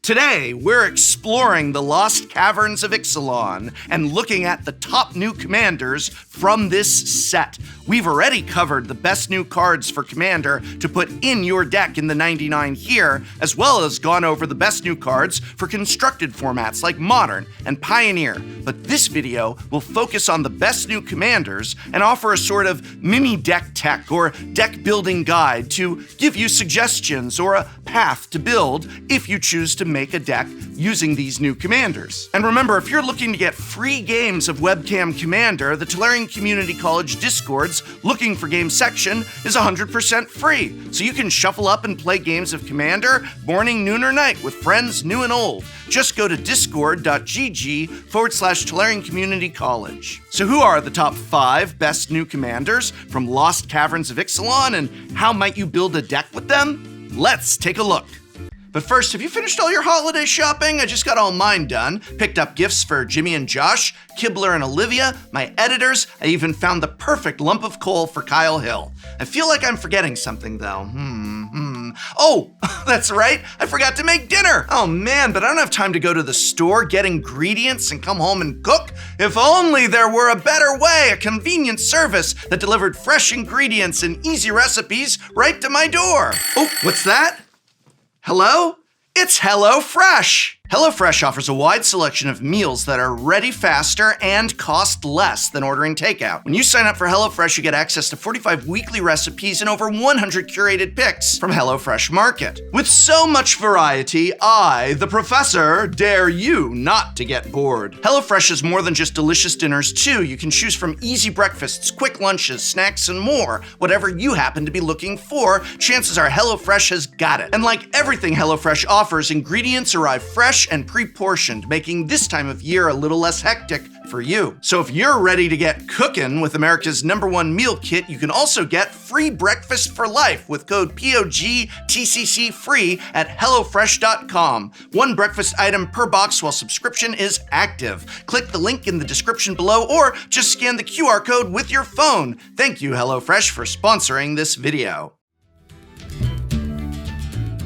Today, we're exploring the lost caverns of Ixalan and looking at the top new commanders from this set. We've already covered the best new cards for Commander to put in your deck in the 99 here, as well as gone over the best new cards for constructed formats like Modern and Pioneer. But this video will focus on the best new commanders and offer a sort of mini deck tech or deck building guide to give you suggestions or a path to build if you choose to make a deck using these new commanders. And remember, if you're looking to get free games of Webcam Commander, the Tolarian Community College Discord's Looking for Games section is 100% free, so you can shuffle up and play games of Commander morning, noon, or night with friends new and old. Just go to discord.gg/Tolarian Community College. So who are the top 5 best new commanders from Lost Caverns of Ixalan, and how might you build a deck with them? Let's take a look. But first, have you finished all your holiday shopping? I just got all mine done. Picked up gifts for Jimmy and Josh, Kibler and Olivia, my editors. I even found the perfect lump of coal for Kyle Hill. I feel like I'm forgetting something though. Oh, that's right. I forgot to make dinner. Oh man, but I don't have time to go to the store, get ingredients, and come home and cook. If only there were a better way, a convenient service that delivered fresh ingredients and easy recipes right to my door. Oh, what's that? Hello? It's HelloFresh! HelloFresh offers a wide selection of meals that are ready faster and cost less than ordering takeout. When you sign up for HelloFresh, you get access to 45 weekly recipes and over 100 curated picks from HelloFresh Market. With so much variety, I, the professor, dare you not to get bored. HelloFresh is more than just delicious dinners too. You can choose from easy breakfasts, quick lunches, snacks, and more. Whatever you happen to be looking for, chances are HelloFresh has got it. And like everything HelloFresh offers, ingredients arrive fresh and pre-portioned, making this time of year a little less hectic for you. So if you're ready to get cooking with America's #1 meal kit, you can also get free breakfast for life with code POGTCC free at HelloFresh.com. 1 breakfast item per box while subscription is active. Click the link in the description below or just scan the QR code with your phone. Thank you, HelloFresh, for sponsoring this video.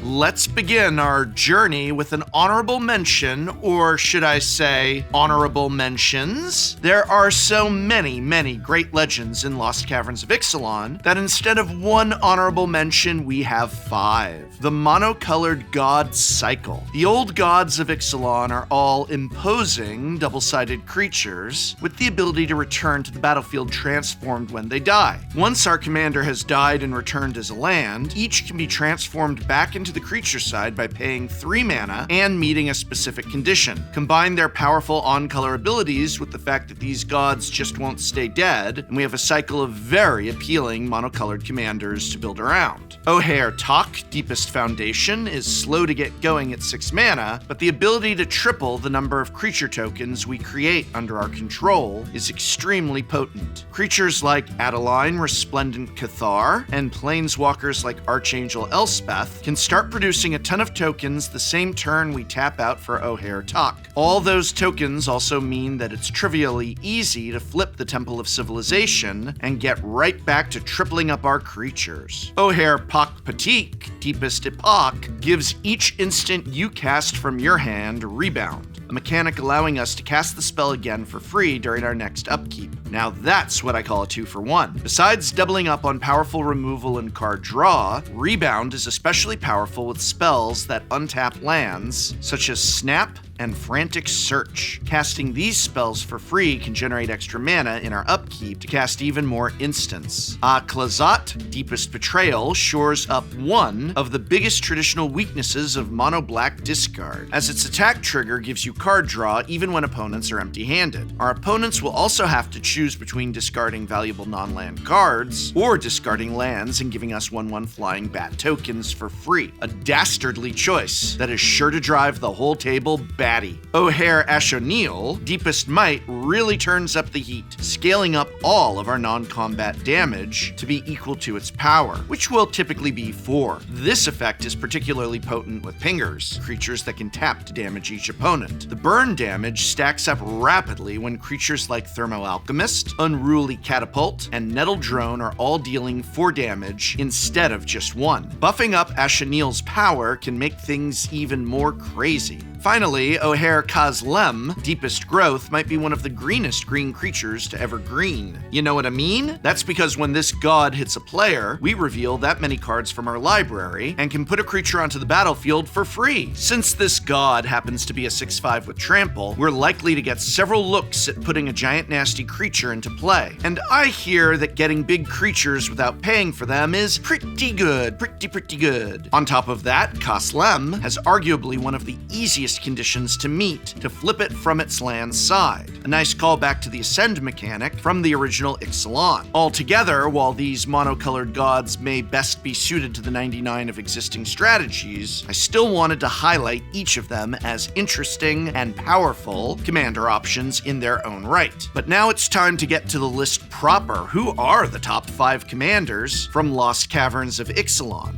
Let's begin our journey with an honorable mention, or should I say, honorable mentions? There are so many great legends in Lost Caverns of Ixalan that instead of 1 honorable mention, we have 5. The monocolored god cycle. The old gods of Ixalan are all imposing, double-sided creatures with the ability to return to the battlefield transformed when they die. Once our commander has died and returned as a land, each can be transformed back into the creature side by paying 3 mana and meeting a specific condition. Combine their powerful on-color abilities with the fact that these gods just won't stay dead, and we have a cycle of very appealing monocolored commanders to build around. O'Hare Talk, Deepest Foundation, is slow to get going at 6 mana, but the ability to triple the number of creature tokens we create under our control is extremely potent. Creatures like Adeline, Resplendent Cathar, and planeswalkers like Archangel Elspeth can start producing a ton of tokens the same turn we tap out for O'Hare Talk. All those tokens also mean that it's trivially easy to flip the Temple of Civilization and get right back to tripling up our creatures. O'Hare Pak Patik, Deepest Epoch, gives each instant you cast from your hand rebound, a mechanic allowing us to cast the spell again for free during our next upkeep. Now that's what I call a 2-for-1. Besides doubling up on powerful removal and card draw, Rebound is especially powerful with spells that untap lands, such as Snap and Frantic Search. Casting these spells for free can generate extra mana in our upkeep to cast even more instants. Klazat, Deepest Betrayal, shores up one of the biggest traditional weaknesses of mono black discard, as its attack trigger gives you card draw even when opponents are empty-handed. Our opponents will also have to choose between discarding valuable non-land cards or discarding lands and giving us 1/1 flying bat tokens for free. A dastardly choice that is sure to drive the whole table baddie. O'Hare Ash O'Neill, Deepest Might, really turns up the heat, scaling up all of our non-combat damage to be equal to its power, which will typically be 4. This effect is particularly potent with pingers, creatures that can tap to damage each opponent. The burn damage stacks up rapidly when creatures like Thermo Alchemist, Unruly Catapult, and Nettle Drone are all dealing 4 damage instead of just 1. Buffing up Ash O'Neill's power can make things even more crazy. Finally, O'Hare Kazlem, Deepest Growth, might be one of the greenest green creatures to ever green. You know what I mean? That's because when this god hits a player, we reveal that many cards from our library and can put a creature onto the battlefield for free. Since this god happens to be a 6/5 with trample, we're likely to get several looks at putting a giant nasty creature into play. And I hear that getting big creatures without paying for them is pretty good. Pretty good. On top of that, Kazlem has arguably one of the easiest conditions to meet to flip it from its land side. A nice callback to the Ascend mechanic from the original Ixalan. Altogether, while these monocolored gods may best be suited to the 99 of existing strategies, I still wanted to highlight each of them as interesting and powerful commander options in their own right. But now it's time to get to the list proper. Who are the top 5 commanders from Lost Caverns of Ixalan?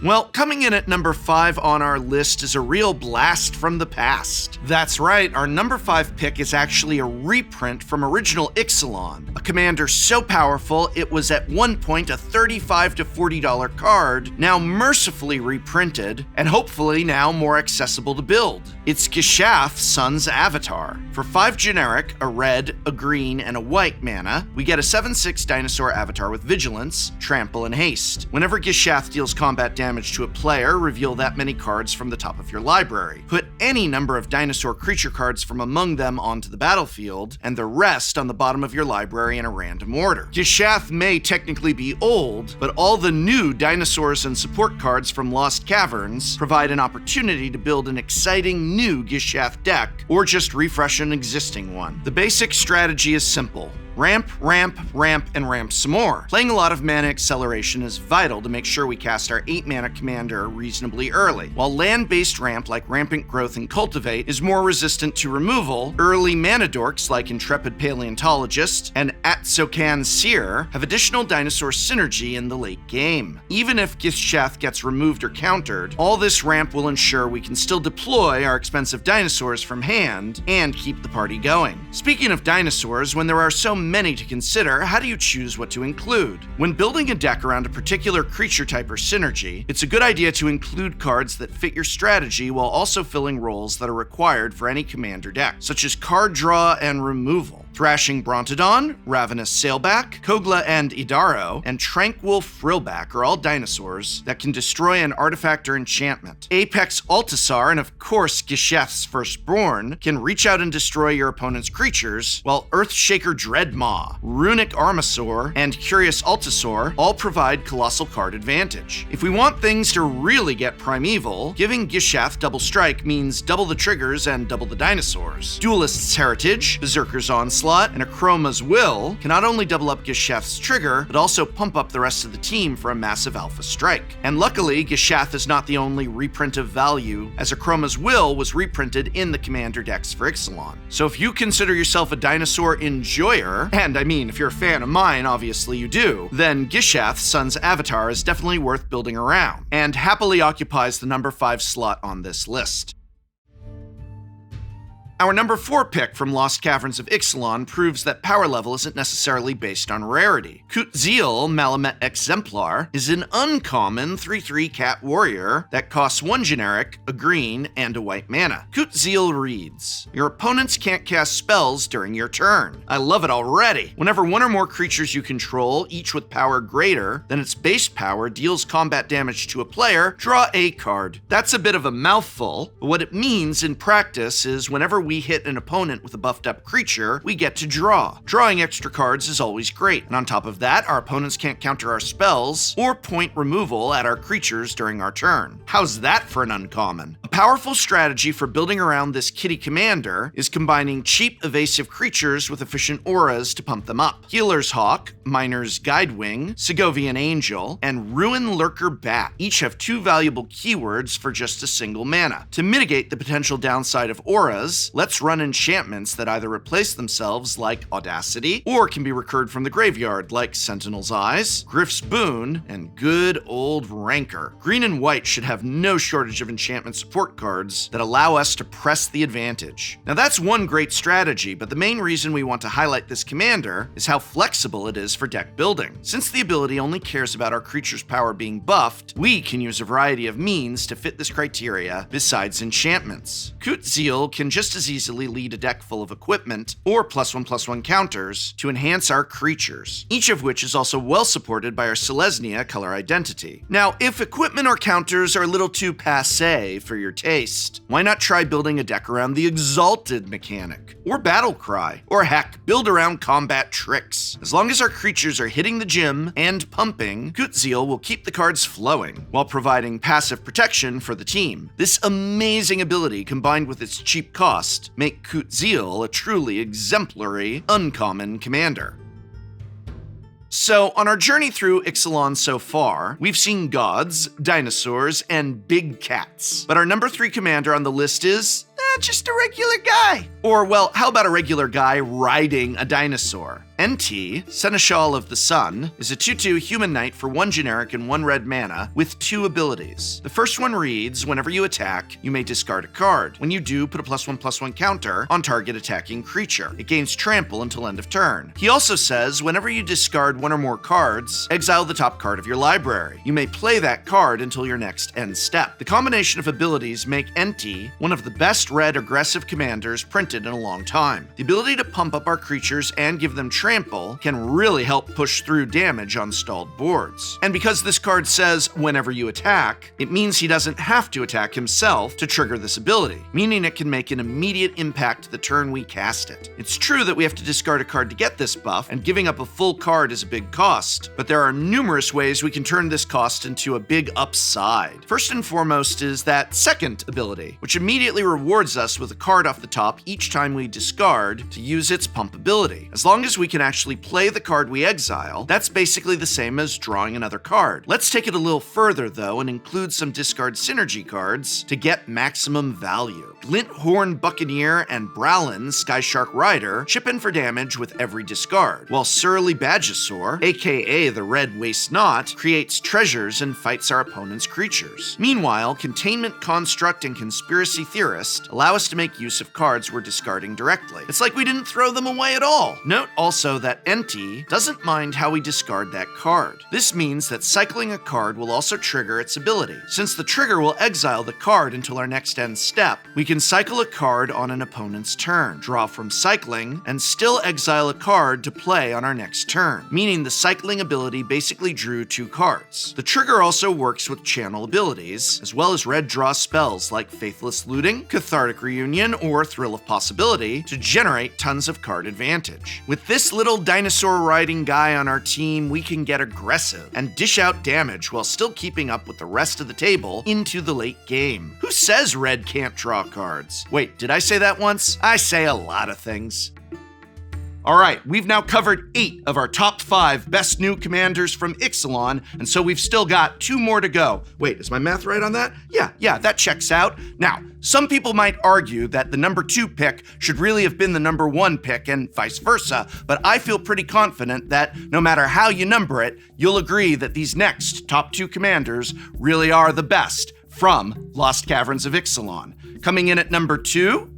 Well, coming in at number 5 on our list is a real blast from the past. That's right, our number 5 pick is actually a reprint from original Ixalan, a commander so powerful it was at one point a $35 to $40 card, now mercifully reprinted, and hopefully now more accessible to build. It's Gishath, Sun's Avatar. For 5 generic, a red, a green, and a white mana, we get a 7/6 dinosaur avatar with Vigilance, Trample, and Haste. Whenever Gishath deals combat damage to a player, reveal that many cards from the top of your library. Put any number of dinosaur creature cards from among them onto the battlefield, and the rest on the bottom of your library in a random order. Gishath may technically be old, but all the new dinosaurs and support cards from Lost Caverns provide an opportunity to build an exciting new Gishath deck, or just refresh an existing one. The basic strategy is simple. Ramp, ramp, ramp, and ramp some more. Playing a lot of mana acceleration is vital to make sure we cast our 8 mana commander reasonably early. While land-based ramp like Rampant Growth and Cultivate is more resistant to removal, early mana dorks like Intrepid Paleontologist and Atsokan Seer have additional dinosaur synergy in the late game. Even if Gishath gets removed or countered, all this ramp will ensure we can still deploy our expensive dinosaurs from hand and keep the party going. Speaking of dinosaurs, when there are so many to consider, how do you choose what to include? When building a deck around a particular creature type or synergy, it's a good idea to include cards that fit your strategy while also filling roles that are required for any commander deck, such as card draw and removal. Thrashing Brontodon, Ravenous Sailback, Kogla and Idaro, and Tranquil Frillback are all dinosaurs that can destroy an artifact or enchantment. Apex Altasar, and of course Gishath's Firstborn, can reach out and destroy your opponent's creatures, while Earthshaker Dreadmaw, Runic Armasaur, and Curious Altasaur all provide colossal card advantage. If we want things to really get primeval, giving Gishath double strike means double the triggers and double the dinosaurs. Duelist's Heritage, Berserker's Onslaught, and Akroma's Will can not only double up Gishath's trigger, but also pump up the rest of the team for a massive alpha strike. And luckily, Gishath is not the only reprint of value, as Akroma's Will was reprinted in the commander decks for Ixalan. So if you consider yourself a dinosaur enjoyer, and I mean, if you're a fan of mine, obviously you do, then Gishath, Sun's Avatar, is definitely worth building around, and happily occupies the number 5 slot on this list. Our number 4 pick from Lost Caverns of Ixalan proves that power level isn't necessarily based on rarity. Zeal, Malamet Exemplar, is an uncommon 3/3 cat warrior that costs 1 generic, a green, and a white mana. Zeal reads, your opponents can't cast spells during your turn. I love it already. Whenever one or more creatures you control, each with power greater than its base power, deals combat damage to a player, draw a card. That's a bit of a mouthful, but what it means in practice is whenever we hit an opponent with a buffed up creature, we get to draw. Drawing extra cards is always great, and on top of that, our opponents can't counter our spells or point removal at our creatures during our turn. How's that for an uncommon? A powerful strategy for building around this kitty commander is combining cheap evasive creatures with efficient auras to pump them up. Healer's Hawk, Miner's Guidewing, Segovian Angel, and Ruin Lurker Bat each have 2 valuable keywords for just a single mana. To mitigate the potential downside of auras, let's run enchantments that either replace themselves like Audacity or can be recurred from the graveyard like Sentinel's Eyes, Griff's Boon, and good old Rancor. Green and white should have no shortage of enchantment support cards that allow us to press the advantage. Now that's one great strategy, but the main reason we want to highlight this commander is how flexible it is for deck building. Since the ability only cares about our creature's power being buffed, we can use a variety of means to fit this criteria besides enchantments. Zeal can just as easily lead a deck full of equipment or +1/+1 counters to enhance our creatures, each of which is also well supported by our Selesnya color identity. Now, if equipment or counters are a little too passé for your taste, why not try building a deck around the Exalted mechanic, or Battle Cry, or heck, build around Combat Tricks. As long as our creatures are hitting the gym and pumping, Zeal will keep the cards flowing, while providing passive protection for the team. This amazing ability, combined with its cheap cost, make Zeal a truly exemplary, uncommon commander. So, on our journey through Ixalan so far, we've seen gods, dinosaurs, and big cats. But our number 3 commander on the list is just a regular guy. Or, well, how about a regular guy riding a dinosaur? NT, Sena of the Sun, is a 2/2 human knight for 1 generic and 1 red mana with 2 abilities. The first one reads, whenever you attack, you may discard a card. When you do, put a +1/+1 counter on target attacking creature. It gains trample until end of turn. He also says, whenever you discard 1 or more cards, exile the top card of your library. You may play that card until your next end step. The combination of abilities make NT one of the best red aggressive commanders printed in a long time. The ability to pump up our creatures and give them trample can really help push through damage on stalled boards. And because this card says whenever you attack, it means he doesn't have to attack himself to trigger this ability, meaning it can make an immediate impact the turn we cast it. It's true that we have to discard a card to get this buff, and giving up a full card is a big cost, but there are numerous ways we can turn this cost into a big upside. First and foremost is that second ability, which immediately rewards us with a card off the top each time we discard to use its pump ability. As long as we can actually play the card we exile, that's basically the same as drawing another card. Let's take it a little further though and include some discard synergy cards to get maximum value. Glint Horn Buccaneer and Bralin Skyshark Rider chip in for damage with every discard, while Surly Badgesaur, aka the Red Waste Not, creates treasures and fights our opponent's creatures. Meanwhile, Containment Construct and Conspiracy Theorist allow us to make use of cards we're discarding directly. It's like we didn't throw them away at all. Note also that NT doesn't mind how we discard that card. This means that cycling a card will also trigger its ability. Since the trigger will exile the card until our next end step, we can cycle a card on an opponent's turn, draw from cycling, and still exile a card to play on our next turn, meaning the cycling ability basically drew 2 cards. The trigger also works with channel abilities, as well as red draw spells like Faithless Looting, Cathartic Reunion, or Thrill of Possibility to generate tons of card advantage. With this little dinosaur riding guy on our team, we can get aggressive and dish out damage while still keeping up with the rest of the table into the late game. Who says red can't draw cards? Wait, did I say that once? I say a lot of things. Alright, we've now covered 8 of our top 5 best new commanders from Ixalan, and so we've still got 2 more to go. Wait, is my math right on that? Yeah, that checks out. Now, some people might argue that the number 2 pick should really have been the number 1 pick and vice versa, but I feel pretty confident that no matter how you number it, you'll agree that these next top 2 commanders really are the best from Lost Caverns of Ixalan. Coming in at number 2,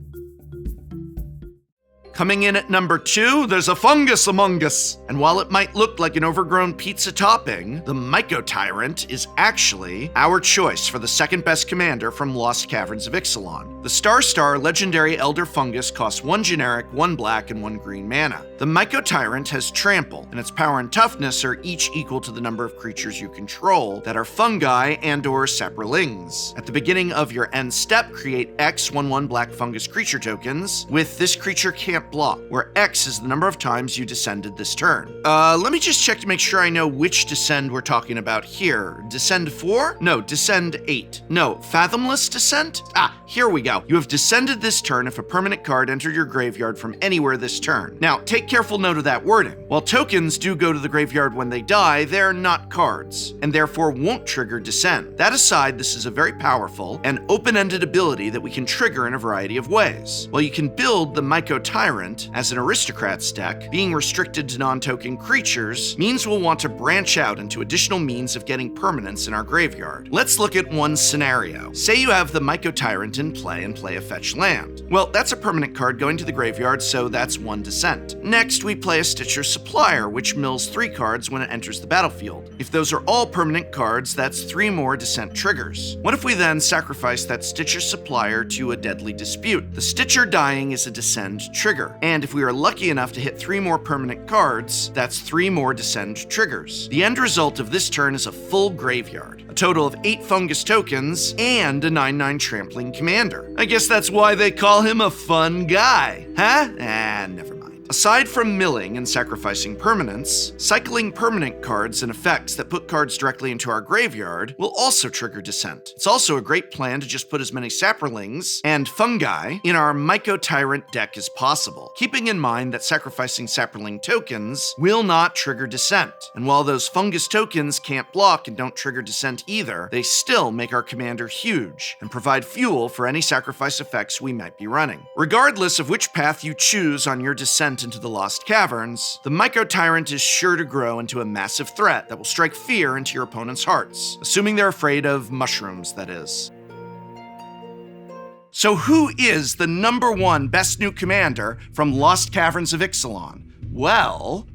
Coming in at number 2, there's a fungus among us. And while it might look like an overgrown pizza topping, the Mot Tyrant is actually our choice for the second best commander from Lost Caverns of Ixalan. The Star legendary Elder Fungus costs 1 generic, 1 black, and 1 green mana. The Mot Tyrant has Trample, and its power and toughness are each equal to the number of creatures you control that are fungi and/or saprolings. At the beginning of your end step, create X 1/1 black fungus creature tokens with this creature can't block, where X is the number of times you descended this turn. Let me just check to make sure I know which descend we're talking about here. Descend 4? No, descend 8. No, Fathomless Descent? Here we go. You have descended this turn if a permanent card entered your graveyard from anywhere this turn. Now, take careful note of that wording. While tokens do go to the graveyard when they die, they're not cards, and therefore won't trigger descend. That aside, this is a very powerful and open-ended ability that we can trigger in a variety of ways. While you can build the Mot Tyrant as an Aristocrats deck, being restricted to non-token creatures means we'll want to branch out into additional means of getting permanents in our graveyard. Let's look at one scenario. Say you have the Mot Tyrant in play and play a fetch land. Well, that's a permanent card going to the graveyard, so that's 1 descent. Next, we play a Stitcher Supplier, which mills 3 cards when it enters the battlefield. If those are all permanent cards, that's 3 more descent triggers. What if we then sacrifice that Stitcher Supplier to a Deadly Dispute? The Stitcher dying is a descend trigger, and if we are lucky enough to hit 3 more permanent cards, that's 3 more descend triggers. The end result of this turn is a full graveyard, a total of 8 fungus tokens, and a 9/9 trampling commander. I guess that's why they call him a fun guy, huh? Never mind. Aside from milling and sacrificing permanents, cycling permanent cards and effects that put cards directly into our graveyard will also trigger descent. It's also a great plan to just put as many saprolings and fungi in our Mot Tyrant deck as possible, keeping in mind that sacrificing saproling tokens will not trigger descent. And while those fungus tokens can't block and don't trigger descent either, they still make our commander huge and provide fuel for any sacrifice effects we might be running. Regardless of which path you choose on your descent into the Lost Caverns, the Mot Tyrant is sure to grow into a massive threat that will strike fear into your opponent's hearts, assuming they're afraid of mushrooms, that is. So who is the number 1 best new commander from Lost Caverns of Ixalan? Well,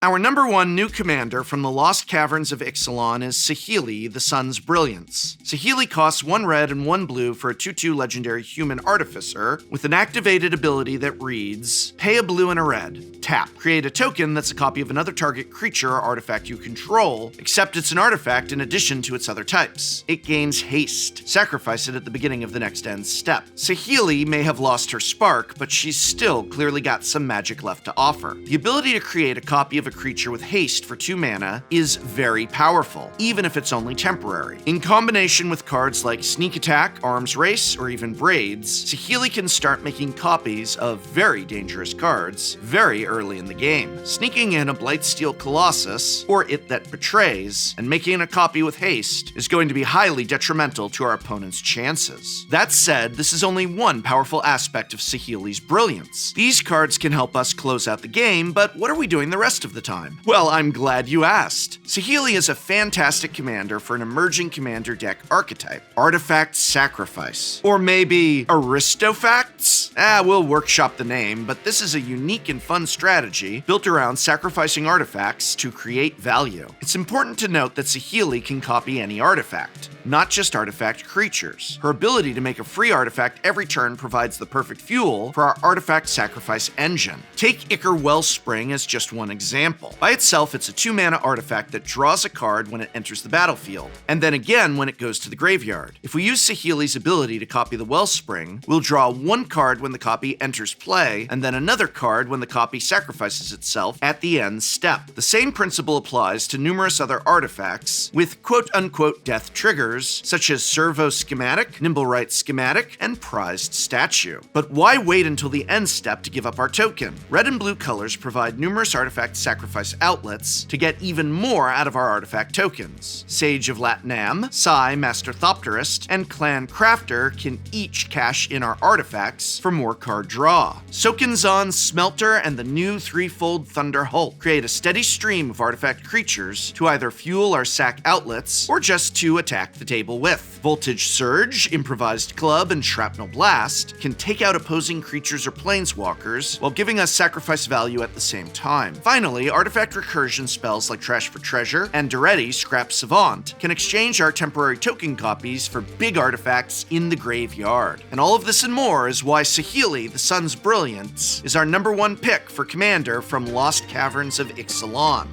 our number 1 new commander from the Lost Caverns of Ixalan is Sahil, the Sun's Brilliance. Sahil costs 1 red and 1 blue for a 2/2 legendary human artificer with an activated ability that reads, pay a blue and a red, tap. Create a token that's a copy of another target creature or artifact you control, except it's an artifact in addition to its other types. It gains haste. Sacrifice it at the beginning of the next end step. Sahil may have lost her spark, but she's still clearly got some magic left to offer. The ability to create a copy of a creature with haste for 2 mana is very powerful, even if it's only temporary. In combination with cards like Sneak Attack, Arms Race, or even Braids, Sahil can start making copies of very dangerous cards very early in the game. Sneaking in a Blightsteel Colossus, or It That Betrays, and making a copy with haste is going to be highly detrimental to our opponent's chances. That said, this is only one powerful aspect of Sahil's brilliance. These cards can help us close out the game, but what are we doing the rest of the time? Well, I'm glad you asked. Sahil is a fantastic commander for an emerging commander deck archetype, Artifact Sacrifice. Or maybe Aristofacts? We'll workshop the name, but this is a unique and fun strategy built around sacrificing artifacts to create value. It's important to note that Sahil can copy any artifact, not just artifact creatures. Her ability to make a free artifact every turn provides the perfect fuel for our artifact sacrifice engine. Take Ichor Wellspring as just one example. By itself, it's a 2-mana artifact that draws a card when it enters the battlefield, and then again when it goes to the graveyard. If we use Sahil's ability to copy the Wellspring, we'll draw 1 card when the copy enters play, and then another card when the copy sacrifices itself at the end step. The same principle applies to numerous other artifacts with quote-unquote death triggers, such as Servo Schematic, Nimblewright Schematic, and Prized Statue. But why wait until the end step to give up our token? Red and blue colors provide numerous artifact sacrifices sacrifice outlets to get even more out of our artifact tokens. Sage of Latnam, Sai, Master Thopterist, and Clan Crafter can each cash in our artifacts for more card draw. Sokinzon, Smelter, and the new threefold Thunder Hulk create a steady stream of artifact creatures to either fuel our sack outlets or just to attack the table with. Voltage Surge, Improvised Club, and Shrapnel Blast can take out opposing creatures or planeswalkers while giving us sacrifice value at the same time. Finally, artifact recursion spells like Trash for Treasure and Duretti Scrap Savant can exchange our temporary token copies for big artifacts in the graveyard. And all of this and more is why Sahil, the Sun's Brilliance, is our #1 pick for Commander from Lost Caverns of Ixalan.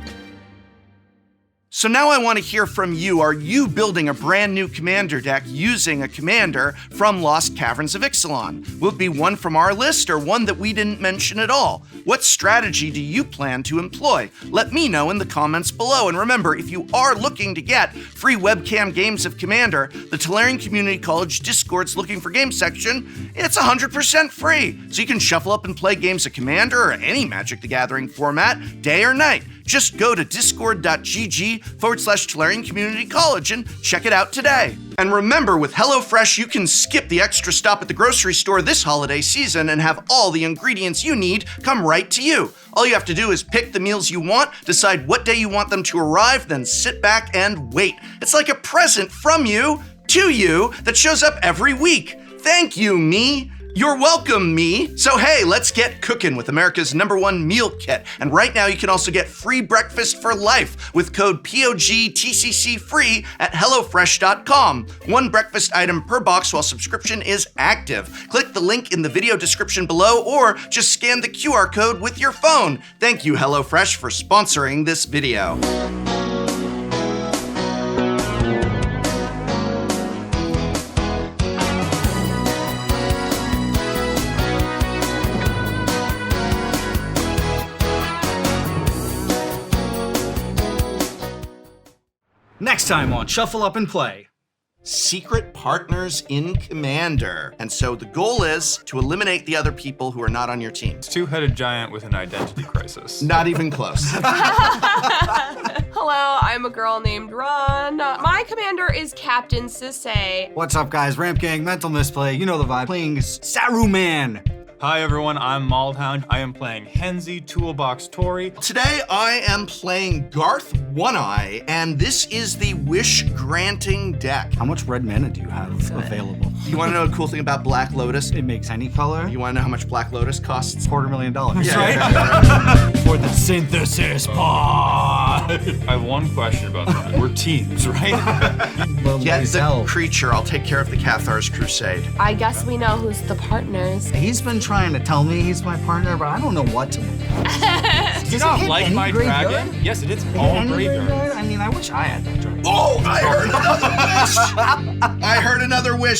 So now I want to hear from you. Are you building a brand new commander deck using a commander from Lost Caverns of Ixalan? Will it be one from our list or one that we didn't mention at all? What strategy do you plan to employ? Let me know in the comments below. And remember, if you are looking to get free webcam games of Commander, the Tolarian Community College Discord's Looking for Games section, it's 100% free. So you can shuffle up and play games of Commander or any Magic the Gathering format, day or night. Just go to discord.gg/Tolarian Community College and check it out today. And remember, with HelloFresh, you can skip the extra stop at the grocery store this holiday season and have all the ingredients you need come right to you. All you have to do is pick the meals you want, decide what day you want them to arrive, then sit back and wait. It's like a present from you to you that shows up every week. Thank you, me. You're welcome, me. So hey, let's get cooking with America's #1 meal kit. And right now you can also get free breakfast for life with code POGTCC free at HelloFresh.com. One breakfast item per box while subscription is active. Click the link in the video description below or just scan the QR code with your phone. Thank you, HelloFresh, for sponsoring this video. Next time on Shuffle Up and Play. Secret partners in Commander. And so the goal is to eliminate the other people who are not on your team. Two-headed giant with an identity crisis. Not even close. Hello, I'm a girl named Ron. My commander is Captain Sisay. What's up, guys? Ramp Gang, Mental Misplay, you know the vibe. Playing Saruman. Hi everyone, I'm Maldhound. I am playing Henzi Toolbox Tori. Today I am playing Garth One-Eye, and this is the Wish-Granting deck. How much red mana do you have available? You want to know a cool thing about Black Lotus? It makes any color. You want to know how much Black Lotus costs? $250,000, Yeah, right? yeah. For the synthesis pod. I have one question about that. We're teams, right? Get the creature. I'll take care of the Cathar's Crusade. I guess we know who's the partners. He's been trying to tell me he's my partner, but I don't know what to believe. Do you not like my dragon? Yes, it is all graveyard. I mean, I wish I had that dragon. Oh, I heard another wish! I heard another wish.